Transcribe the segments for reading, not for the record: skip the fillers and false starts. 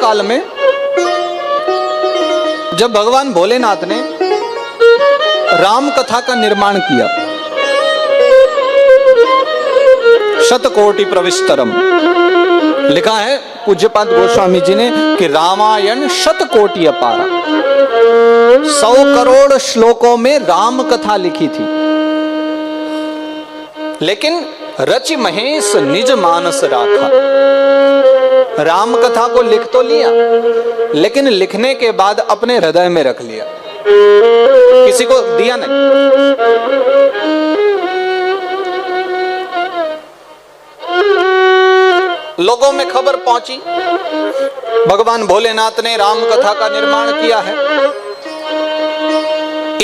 काल में जब भगवान भोलेनाथ ने राम कथा का निर्माण किया, शतकोटि प्रविस्तरम, लिखा है पूज्यपाद गोस्वामी जी ने कि रामायण शतकोटि अपारा, 100 करोड़ श्लोकों में राम कथा लिखी थी। लेकिन रचि महेश निज मानस राखा, राम कथा को लिख तो लिया लेकिन लिखने के बाद अपने हृदय में रख लिया, किसी को दिया नहीं। लोगों में खबर पहुंची भगवान भोलेनाथ ने राम कथा का निर्माण किया है।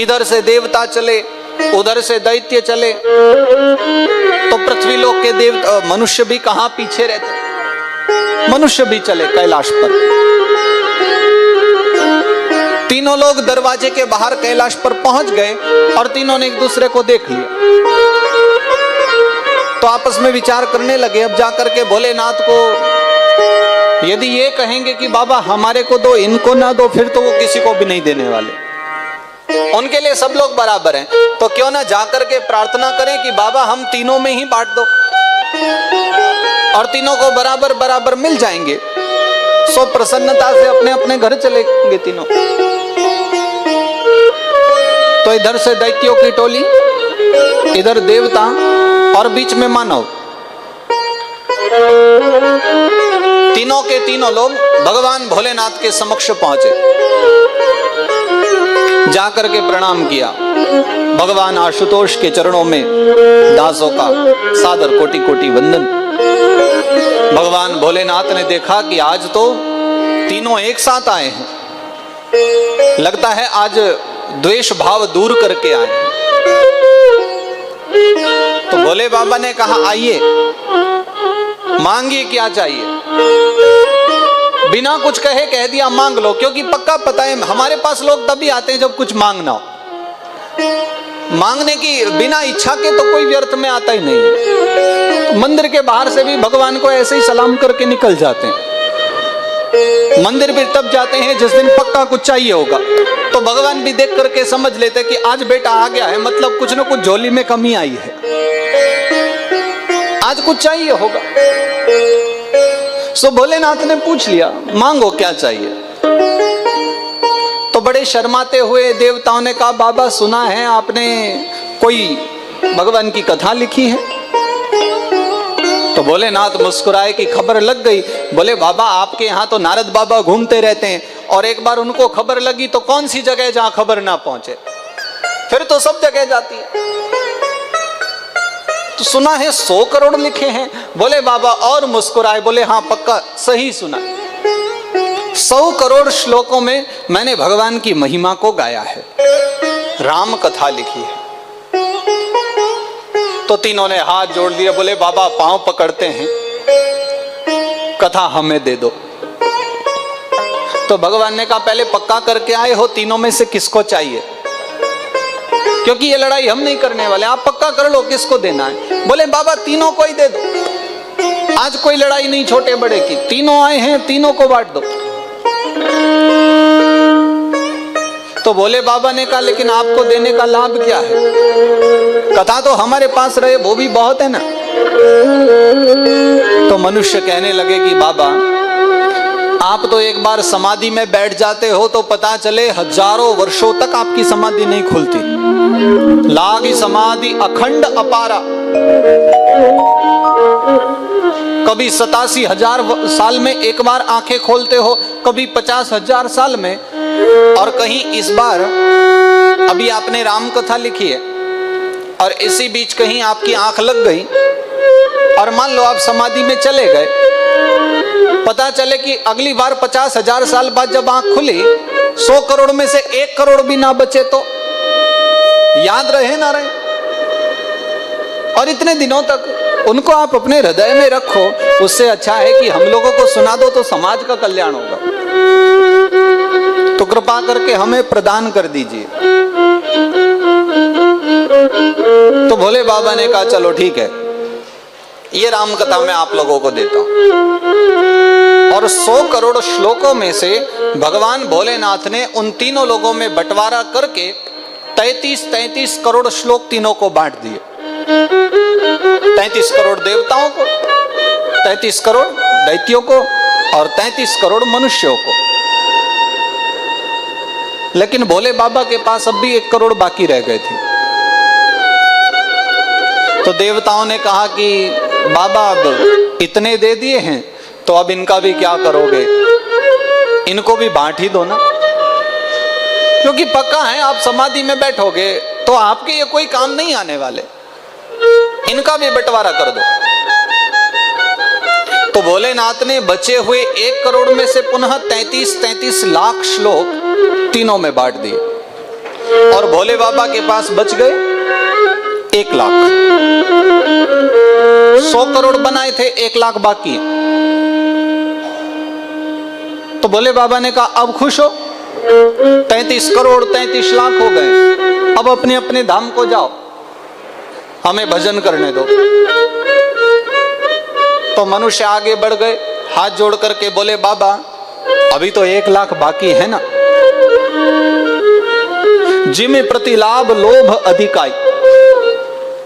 इधर से देवता चले, उधर से दैत्य चले, तो पृथ्वी लोक के देवता मनुष्य भी कहां पीछे रहते, मनुष्य भी चले कैलाश पर। तीनों लोग दरवाजे के बाहर कैलाश पर पहुंच गए और तीनों ने एक दूसरे को देख लिया, तो आपस में विचार करने लगे। अब जाकर के भोलेनाथ को यदि ये कहेंगे कि बाबा हमारे को दो, इनको ना दो, फिर तो वो किसी को भी नहीं देने वाले, उनके लिए सब लोग बराबर हैं। तो क्यों ना जाकर के प्रार्थना करें कि बाबा हम तीनों में ही बांट दो और तीनों को बराबर बराबर मिल जाएंगे। सो प्रसन्नता से अपने अपने घर चलेंगे तीनों। तो इधर से दैत्यों की टोली, इधर देवता और बीच में मानव, तीनों के तीनों लोग भगवान भोलेनाथ के समक्ष पहुंचे। जाकर के प्रणाम किया, भगवान आशुतोष के चरणों में दासों का सादर कोटि कोटि वंदन। भगवान भोलेनाथ ने देखा कि आज तो तीनों एक साथ आए हैं, लगता है आज द्वेष भाव दूर करके आए हैं। तो भोले बाबा ने कहा आइए, मांगिए क्या चाहिए। बिना कुछ कहे कह दिया मांग लो, क्योंकि पक्का पता है हमारे पास लोग तभी आते हैं जब कुछ मांगना हो। मांगने की बिना इच्छा के तो कोई व्यर्थ में आता ही नहीं है। तो मंदिर के बाहर से भी भगवान को ऐसे ही सलाम करके निकल जाते हैं। मंदिर भी तब जाते हैं जिस दिन पक्का कुछ चाहिए होगा, तो भगवान भी देख करके समझ लेते कि आज बेटा आ गया है, मतलब कुछ ना कुछ झोली में कमी आई है, आज कुछ चाहिए होगा। सो भोलेनाथ ने पूछ लिया मांगो क्या चाहिए। तो बड़े शर्माते हुए देवताओं ने कहा बाबा सुना है आपने कोई भगवान की कथा लिखी है। तो भोलेनाथ मुस्कुराए कि खबर लग गई। बोले बाबा आपके यहाँ तो नारद बाबा घूमते रहते हैं, और एक बार उनको खबर लगी तो कौन सी जगह जहां खबर ना पहुंचे, फिर तो सब जगह जाती है। तो सुना है 100 करोड़ लिखे हैं। बोले बाबा और मुस्कुराए, बोले हाँ पक्का सही सुना, 100 करोड़ श्लोकों में मैंने भगवान की महिमा को गाया है, राम कथा लिखी है। तो तीनों ने हाथ जोड़ दिए, बोले बाबा पांव पकड़ते हैं, कथा हमें दे दो। तो भगवान ने कहा पहले पक्का करके आए हो तीनों में से किसको चाहिए, क्योंकि ये लड़ाई हम नहीं करने वाले, आप पक्का कर लो किसको देना है। बोले बाबा तीनों को ही दे दो, आज कोई लड़ाई नहीं छोटे बड़े की, तीनों आए हैं तीनों को बांट दो। तो भोले बाबा ने कहा लेकिन आपको देने का लाभ क्या है, कथा तो हमारे पास रहे वो भी बहुत है ना। तो मनुष्य कहने लगे कि बाबा आप तो एक बार समाधि में बैठ जाते हो तो पता चले हजारों वर्षों तक आपकी समाधि नहीं खुलती, लागी समाधि अखंड अपारा। कभी 87,000 साल में एक बार आंखें खोलते हो, कभी 50,000 साल में, और कहीं इस बार अभी आपने राम कथा लिखी है और इसी बीच कहीं आपकी आंख लग गई और मान लो आप समाधि में चले गए, पता चले कि अगली बार 50,000 साल बाद जब आंख खुली 100 करोड़ में से 1 करोड़ भी ना बचे, तो याद रहे ना रहे। और इतने दिनों तक उनको आप अपने हृदय में रखो, उससे अच्छा है कि हम लोगों को सुना दो तो समाज का कल्याण होगा। तो कृपा करके हमें प्रदान कर दीजिए। तो भोले बाबा ने कहा चलो ठीक है, ये राम कथा मैं आप लोगों को देता हूं। और 100 करोड़ श्लोकों में से भगवान भोलेनाथ ने उन तीनों लोगों में बंटवारा करके 33 करोड़ श्लोक तीनों को बांट दिए। 33 करोड़ देवताओं को, 33 करोड़ दैत्यों को और 33 करोड़ मनुष्यों को। लेकिन भोले बाबा के पास अब भी 1 करोड़ बाकी रह गए थे। तो देवताओं ने कहा कि बाबा अब इतने दे दिए हैं तो अब इनका भी क्या करोगे, इनको भी बांट ही दो ना, क्योंकि पक्का है आप समाधि में बैठोगे तो आपके ये कोई काम नहीं आने वाले, इनका भी बंटवारा कर दो। तो भोलेनाथ ने बचे हुए 1 करोड़ में से पुनः 33 लाख श्लोक तीनों में बांट दिए और भोले बाबा के पास बच गए 1 लाख। 100 करोड़ बनाए थे, 1 लाख बाकी। तो भोले बाबा ने कहा अब खुश हो, 33 करोड़ 33 लाख हो गए, अब अपने अपने धाम को जाओ, हमें भजन करने दो। तो मनुष्य आगे बढ़ गए, हाथ जोड़ करके बोले बाबा अभी तो 1 लाख बाकी है ना। जिमे प्रति लाभ लोभ अधिकाई,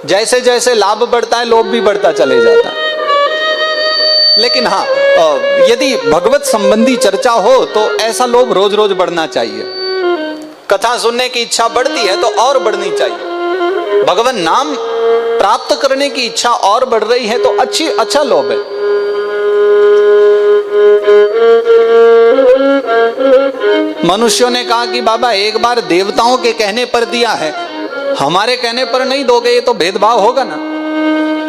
जैसे जैसे लाभ बढ़ता है लोभ भी बढ़ता चले जाता है। लेकिन हाँ, यदि भगवत संबंधी चर्चा हो तो ऐसा लोभ रोज रोज बढ़ना चाहिए। कथा सुनने की इच्छा बढ़ती है तो और बढ़नी चाहिए। भगवान नाम प्राप्त करने की इच्छा और बढ़ रही है तो अच्छा लोभ है। मनुष्यों ने कहा कि बाबा एक बार देवताओं के कहने पर दिया है, हमारे कहने पर नहीं दोगे, ये तो भेदभाव होगा ना,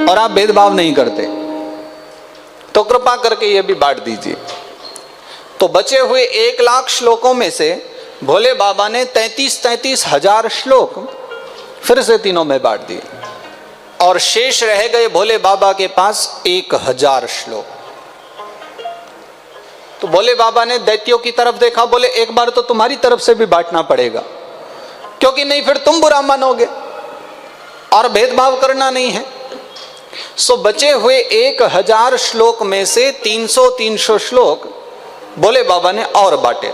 और आप भेदभाव नहीं करते, तो कृपा करके ये भी बांट दीजिए। तो बचे हुए 1 लाख श्लोकों में से भोले बाबा ने 33 हजार श्लोक फिर से तीनों में बांट दिए और शेष रह गए भोले बाबा के पास 1000 श्लोक। तो भोले बाबा ने दैत्यों की तरफ देखा, बोले एक बार तो तुम्हारी तरफ से भी बांटना पड़ेगा, क्योंकि नहीं फिर तुम बुरा मानोगे और भेदभाव करना नहीं है। सो बचे हुए 1000 श्लोक में से 300 श्लोक भोले बाबा ने और बांटे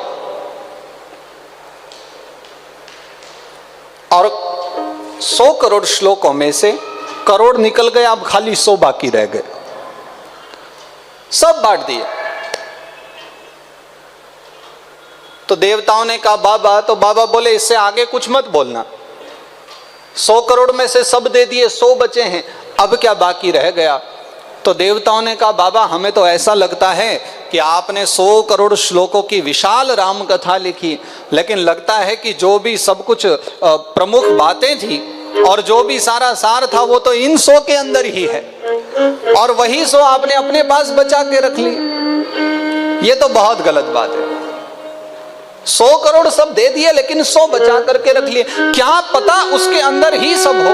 और 100 करोड़ श्लोकों में से करोड़ निकल गए, अब खाली 100 बाकी रह गए, सब बांट दिए। तो देवताओं ने कहा बाबा, तो बाबा बोले इससे आगे कुछ मत बोलना, 100 करोड़ में से सब दे दिए, 100 बचे हैं, अब क्या बाकी रह गया। तो देवताओं ने कहा बाबा हमें तो ऐसा लगता है कि आपने 100 करोड़ श्लोकों की विशाल राम कथा लिखी, लेकिन लगता है कि जो भी सब कुछ प्रमुख बातें थी और जो भी सारा सार था वो तो इन 100 के अंदर ही है, और वही 100 आपने अपने पास बचा के रख ली। ये तो बहुत गलत बात है। 100 करोड़ सब दे दिए लेकिन 100 बचा करके रख लिए, क्या पता उसके अंदर ही सब हो,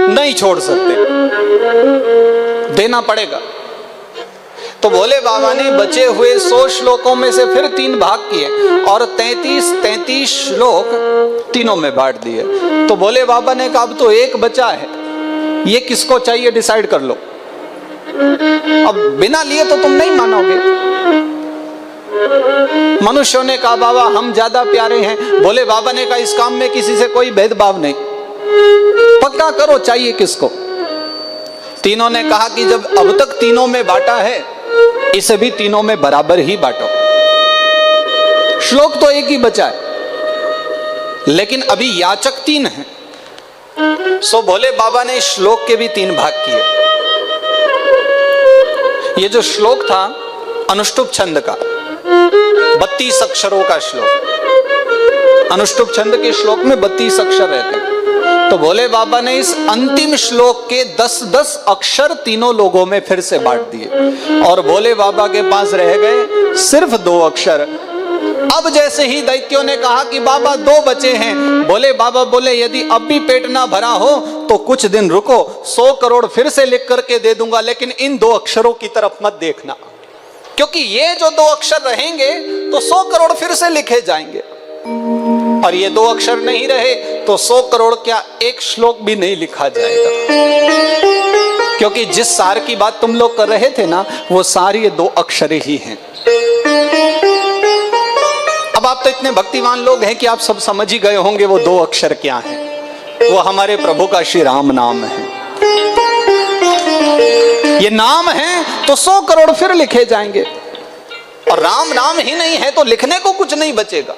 नहीं छोड़ सकते, देना पड़ेगा। तो भोले बाबा ने बचे हुए 100 श्लोकों में से फिर 3 भाग किए और 33 श्लोक तीनों में बांट दिए। तो भोले बाबा ने कहा अब तो 1 बचा है, ये किसको चाहिए डिसाइड कर लो, अब बिना लिए तो तुम नहीं मानोगे। मनुष्यों ने कहा बाबा हम ज्यादा प्यारे हैं। भोले बाबा ने कहा इस काम में किसी से कोई भेदभाव नहीं, पक्का करो चाहिए किसको। तीनों ने कहा कि जब अब तक तीनों में बांटा है, इसे भी तीनों में बराबर ही बांटो। श्लोक तो 1 ही बचा है, लेकिन अभी याचक 3 हैं। सो भोले बाबा ने श्लोक के भी 3 भाग किए। ये जो श्लोक था अनुष्टुप छंद का, 32 अक्षरों का श्लोक, अनुष्टुप छंद के श्लोक में 32 अक्षर रहते हैं। तो भोले बाबा ने इस अंतिम श्लोक के 10 अक्षर तीनों लोगों में फिर से बांट दिए और भोले बाबा के पास रह गए सिर्फ 2 अक्षर। अब जैसे ही दैत्यों ने कहा कि बाबा 2 बचे हैं, भोले बाबा बोले यदि अब भी पेट ना भरा हो तो कुछ दिन रुको, 100 करोड़ फिर से लिख करके दे दूंगा, लेकिन इन 2 अक्षरों की तरफ मत देखना, क्योंकि ये जो 2 अक्षर रहेंगे तो 100 करोड़ फिर से लिखे जाएंगे, और ये 2 अक्षर नहीं रहे तो 100 करोड़ क्या 1 श्लोक भी नहीं लिखा जाएगा। क्योंकि जिस सार की बात तुम लोग कर रहे थे ना, वो सार ये 2 अक्षर ही हैं। अब आप तो इतने भक्तिमान लोग हैं कि आप सब समझ ही गए होंगे वो 2 अक्षर क्या हैं। वो हमारे प्रभु का श्री राम नाम है। ये नाम है तो 100 करोड़ फिर लिखे जाएंगे, और राम नाम ही नहीं है तो लिखने को कुछ नहीं बचेगा।